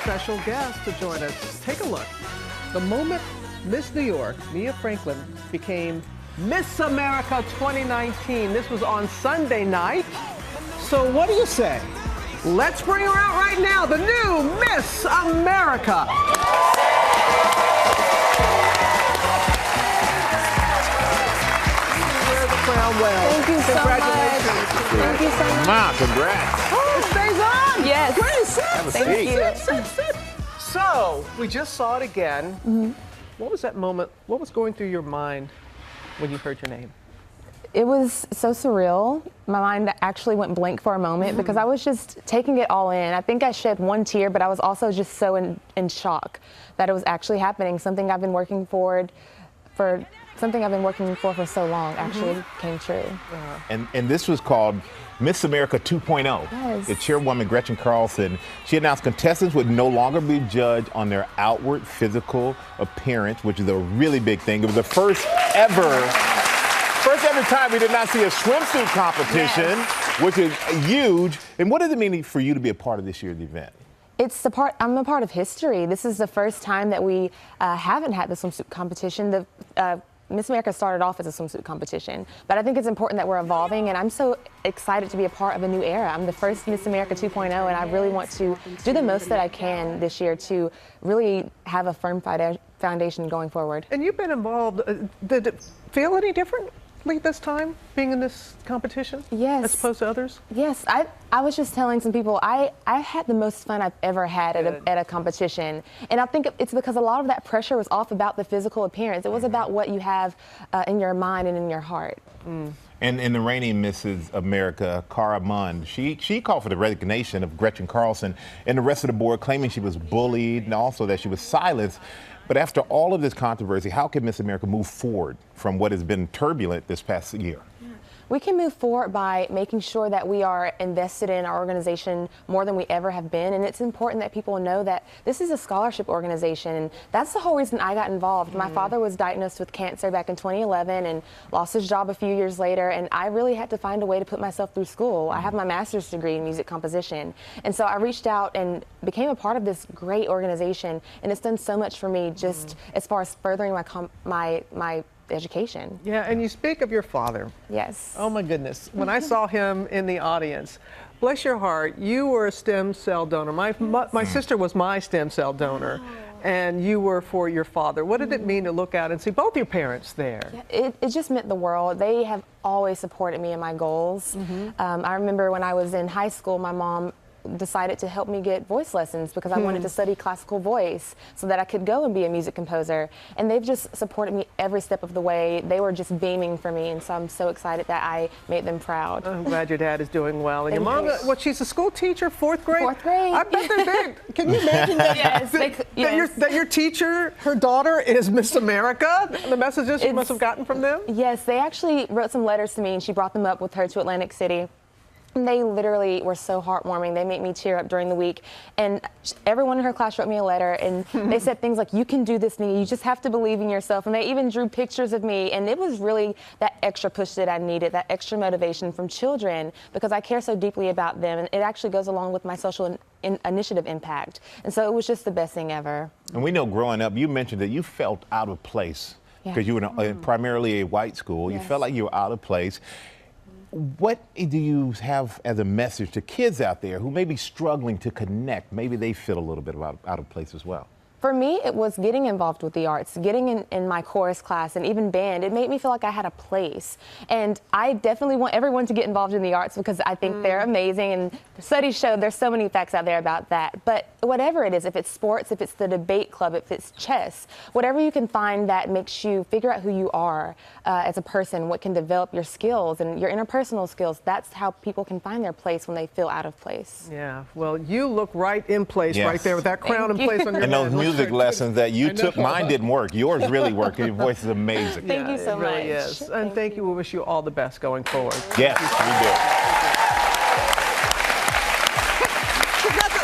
special guest to join us. Take a look. The moment Miss New York, Nia Franklin, became Miss America 2019. This was on Sunday night. So what do you say? Let's bring her out right now, the new Miss America. Wear the crown well. Thank you so Congratulations. much. Thank you so much. Ma, congrats. Oh, it stays on. Yes. Great, sit. Thank you. Sit. So, we just saw it again. Mm-hmm. What was that moment? What was going through your mind when you heard your name? It was so surreal. My mind actually went blank for a moment because I was just taking it all in. I think I shed one tear, but I was also just so in shock that it was actually happening. Something I've been working for so long actually came true. And this was called Miss America 2.0. Yes. The chairwoman, Gretchen Carlson, she announced contestants would no longer be judged on their outward physical appearance, which is a really big thing. It was the first ever time we did not see a swimsuit competition, which is huge. And what does it mean for you to be a part of this year's event? I'm a part of history. This is the first time that we haven't had the swimsuit competition. The Miss America started off as a swimsuit competition, but I think it's important that we're evolving, and I'm so excited to be a part of a new era. I'm the first Miss America 2.0, and I really want to do the most that I can this year to really have a firm foundation going forward. And you've been involved. Did it feel any differently this time, being in this competition? Yes. As opposed to others? Yes. I was just telling some people, I had the most fun I've ever had at a competition. And I think it's because a lot of that pressure was off about the physical appearance. It was about what you have in your mind and in your heart. And the reigning Mrs. America, Cara Munn, she called for the resignation of Gretchen Carlson and the rest of the board, claiming she was bullied and also that she was silenced. But after all of this controversy, how can Miss America move forward from what has been turbulent this past year? We can move forward by making sure that we are invested in our organization more than we ever have been. And it's important that people know that this is a scholarship organization. And that's the whole reason I got involved. My father was diagnosed with cancer back in 2011 and lost his job a few years later. And I really had to find a way to put myself through school. I have my master's degree in music composition. And so I reached out and became a part of this great organization. And it's done so much for me just as far as furthering my education. Yeah, and you speak of your father. Yes. Oh my goodness. When I saw him in the audience, bless your heart, you were a stem cell donor. My sister was my stem cell donor, and you were for your father. What did it mean to look out and see both your parents there? Yeah, it just meant the world. They have always supported me in my goals. I remember when I was in high school, my mom decided to help me get voice lessons because I wanted to study classical voice so that I could go and be a music composer. And they've just supported me every step of the way. They were just beaming for me, and so I'm so excited that I made them proud. I'm glad your dad is doing well. And your Thank mom, you. she's a school teacher, fourth grade? Fourth grade. I bet they're big. Can you imagine that? Yes. That your teacher, her daughter, is Miss America? The messages you must have gotten from them? Yes, they actually wrote some letters to me, and she brought them up with her to Atlantic City. And they literally were so heartwarming. They make me tear up during the week. And everyone in her class wrote me a letter, and they said things like, "You can do this, Nia. You just have to believe in yourself." And they even drew pictures of me. And it was really that extra push that I needed, that extra motivation from children, because I care so deeply about them. And it actually goes along with my social initiative impact. And so it was just the best thing ever. And we know growing up, you mentioned that you felt out of place because you were in primarily a white school. You felt like you were out of place. What do you have as a message to kids out there who may be struggling to connect? Maybe they feel a little bit out of place as well. For me, it was getting involved with the arts, getting in my chorus class and even band. It made me feel like I had a place. And I definitely want everyone to get involved in the arts because I think they're amazing. And the studies show there's so many facts out there about that. But whatever it is, if it's sports, if it's the debate club, if it's chess, whatever you can find that makes you figure out who you are as a person, what can develop your skills and your interpersonal skills, that's how people can find their place when they feel out of place. Yeah, well, you look right in place right there with that crown in place on your head. And those music lessons that you took, mine didn't work. Yours really worked. Your voice is amazing. Thank you so much. It really is. And thank you. We wish you all the best going forward. Yes, we do. She got the,